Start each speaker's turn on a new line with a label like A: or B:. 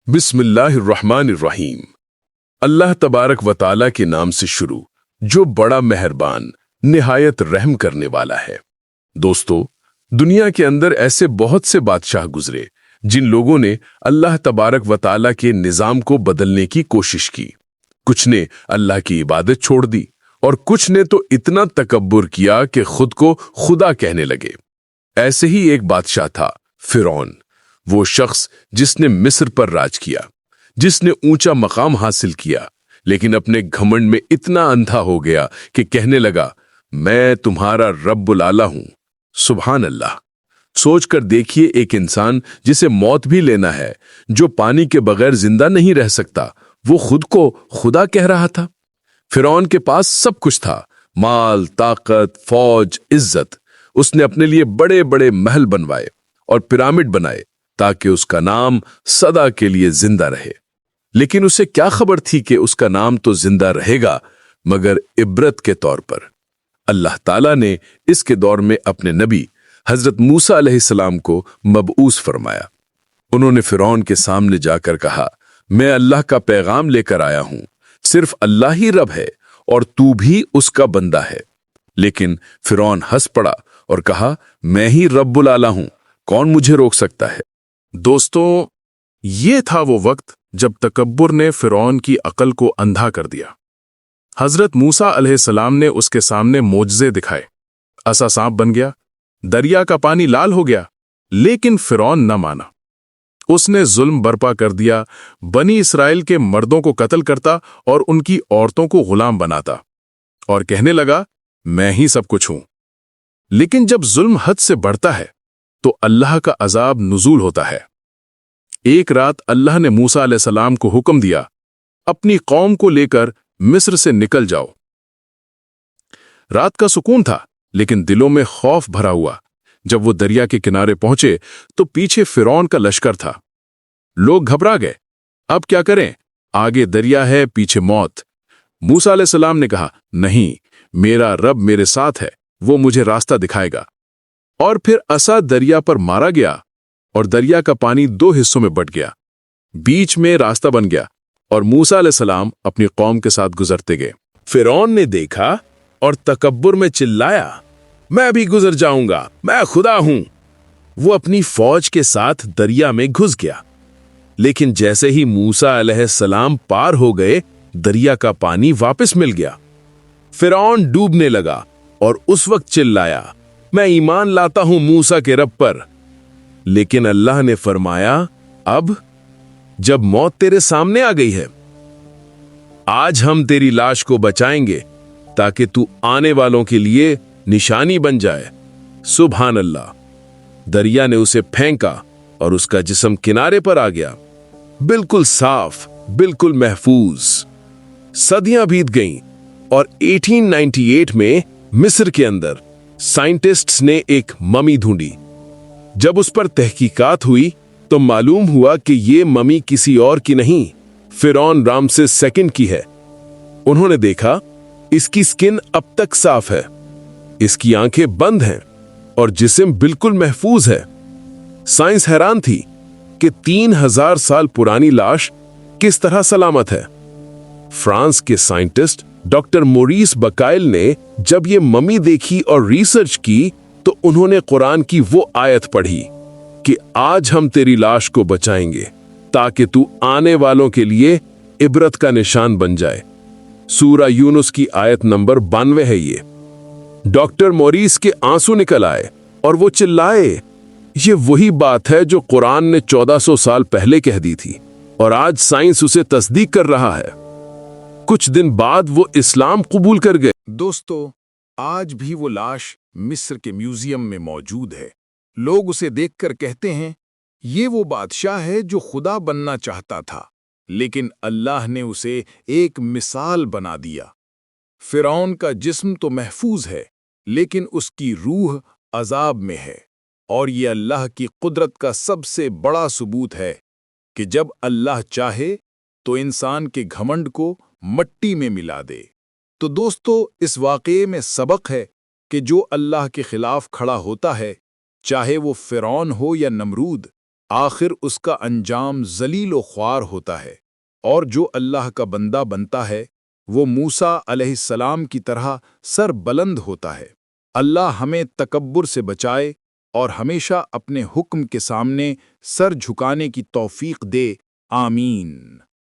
A: बिस्मिल्लाहिर्रहमानिर्रहीम। अल्लाह तबारक व तआला के नाम से शुरू, जो बड़ा मेहरबान निहायत रहम करने वाला है। दोस्तों, दुनिया के अंदर ऐसे बहुत से बादशाह गुजरे जिन लोगों ने अल्लाह तबारक व तआला के निज़ाम को बदलने की कोशिश की। कुछ ने अल्लाह की इबादत छोड़ दी और कुछ ने तो इतना तकब्बुर किया कि खुद को खुदा कहने लगे। ऐसे ही एक बादशाह था फिरौन, वो शख्स जिसने मिस्र पर राज किया, जिसने ऊंचा मकाम हासिल किया, लेकिन अपने घमंड में इतना अंधा हो गया कि कहने लगा, मैं तुम्हारा रब्बुल आला हूं। सुभान अल्लाह। सोचकर देखिए, एक इंसान जिसे मौत भी लेना है, जो पानी के बगैर जिंदा नहीं रह सकता, वो खुद को खुदा कह रहा था। फिरौन के पास सब कुछ था, माल, ताकत, फौज, इज्जत। उसने अपने लिए बड़े बड़े महल बनवाए और पिरामिड बनाए ताकि उसका नाम सदा के लिए जिंदा रहे। लेकिन उसे क्या खबर थी कि उसका नाम तो जिंदा रहेगा, मगर इबरत के तौर पर। अल्लाह ताला ने इसके दौर में अपने नबी हजरत मूसा अलैहिस्सलाम को मबऊस फरमाया। उन्होंने फिरौन के सामने जाकर कहा, मैं अल्लाह का पैगाम लेकर आया हूं, सिर्फ अल्लाह ही रब है और तू भी उसका बंदा है। लेकिन फिरौन हंस पड़ा और कहा, मैं ही रब्बुल आला हूं, कौन मुझे रोक सकता है।
B: दोस्तों, ये था वो वक्त जब तकब्बुर ने फिरौन की अकल को अंधा कर दिया। हजरत मूसा अलैहिस्सलाम ने उसके सामने मोजज़े दिखाए। असा सांप बन गया, दरिया का पानी लाल हो गया, लेकिन फिरौन न माना। उसने जुल्म बर्पा कर दिया, बनी इसराइल के मर्दों को कत्ल करता और उनकी औरतों को गुलाम बनाता और कहने लगा, मैं ही सब कुछ हूं। लेकिन जब जुल्म हद से बढ़ता है तो अल्लाह का अजाब नुज़ूल होता है। एक रात अल्लाह ने मूसा अलैहिस्सलाम को हुक्म दिया, अपनी कौम को लेकर मिस्र से निकल जाओ। रात का सुकून था, लेकिन दिलों में खौफ भरा हुआ। जब वो दरिया के किनारे पहुंचे तो पीछे फिरौन का लश्कर था। लोग घबरा गए, अब क्या करें, आगे दरिया है, पीछे मौत। मूसा अलैहिस्सलाम ने कहा, नहीं, मेरा रब मेरे साथ है, वो मुझे रास्ता दिखाएगा। और फिर असा दरिया पर मारा गया और दरिया का पानी दो हिस्सों में बंट गया। बीच में रास्ता बन गया और मूसा अलैहिस्सलाम अपनी कौम के साथ गुजरते गए। फिरौन ने देखा और तकब्बुर में चिल्लाया, मैं भी गुजर जाऊंगा, मैं खुदा हूं। वो अपनी फौज के साथ दरिया में घुस गया, लेकिन जैसे ही मूसा अलैहिस्सलाम पार हो गए, दरिया का पानी वापस मिल गया। फिरौन डूबने लगा और उस वक्त चिल्लाया, मैं ईमान लाता हूं मूसा के रब पर। लेकिन अल्लाह ने फरमाया, अब जब मौत तेरे सामने आ गई है, आज हम तेरी लाश को बचाएंगे ताकि तू आने वालों के लिए निशानी बन जाए। सुभान अल्लाह। दरिया ने उसे फेंका और उसका जिस्म किनारे पर आ गया, बिल्कुल साफ, बिल्कुल महफूज। सदियां बीत गईं और 1898 में मिस्र के अंदर साइंटिस्ट्स ने एक ममी ढूंढी। जब उस पर तहकीकात हुई तो मालूम हुआ कि ये ममी किसी और की नहीं, फिरौन रामसेस सेकंड की है। उन्होंने देखा, इसकी स्किन अब तक साफ है, इसकी आंखें बंद हैं और जिस्म बिल्कुल महफूज है। साइंस हैरान थी कि 3000 साल पुरानी लाश किस तरह सलामत है। फ्रांस के साइंटिस्ट डॉक्टर मोरिस बकाइल ने जब ये ममी देखी और रिसर्च की तो उन्होंने कुरान की वो आयत पढ़ी कि आज हम तेरी लाश को बचाएंगे ताकि तू आने वालों के लिए इबरत का निशान बन जाए। सूरा यूनुस की आयत नंबर 92 है ये। डॉक्टर मोरिस के आंसू निकल आए और वो चिल्लाए, ये वही बात है जो कुरान ने 1400 साल पहले कह दी थी और आज साइंस उसे तस्दीक कर रहा है। कुछ दिन बाद वो इस्लाम कबूल कर गए।
C: दोस्तों, आज भी वो लाश मिस्र के म्यूजियम में मौजूद है। लोग उसे देखकर कहते हैं, ये वो बादशाह है जो खुदा बनना चाहता था, लेकिन अल्लाह ने उसे एक मिसाल बना दिया। फिरौन का जिस्म तो महफूज है, लेकिन उसकी रूह अजाब में है। और ये अल्लाह की कुदरत का सबसे बड़ा सबूत है कि जब अल्लाह चाहे तो इंसान के घमंड को मट्टी में मिला दे। तो दोस्तों, इस वाक़ये में सबक है कि जो अल्लाह के खिलाफ खड़ा होता है, चाहे वो फिरौन हो या नमरूद, آخر اس کا انجام ذلیل و خوار ہوتا ہے، اور جو اللہ کا بندہ بنتا ہے وہ موسیٰ علیہ السلام کی طرح سر بلند ہوتا ہے۔ اللہ ہمیں تکبر سے بچائے اور ہمیشہ اپنے حکم کے سامنے سر جھکانے کی توفیق دے، آمین۔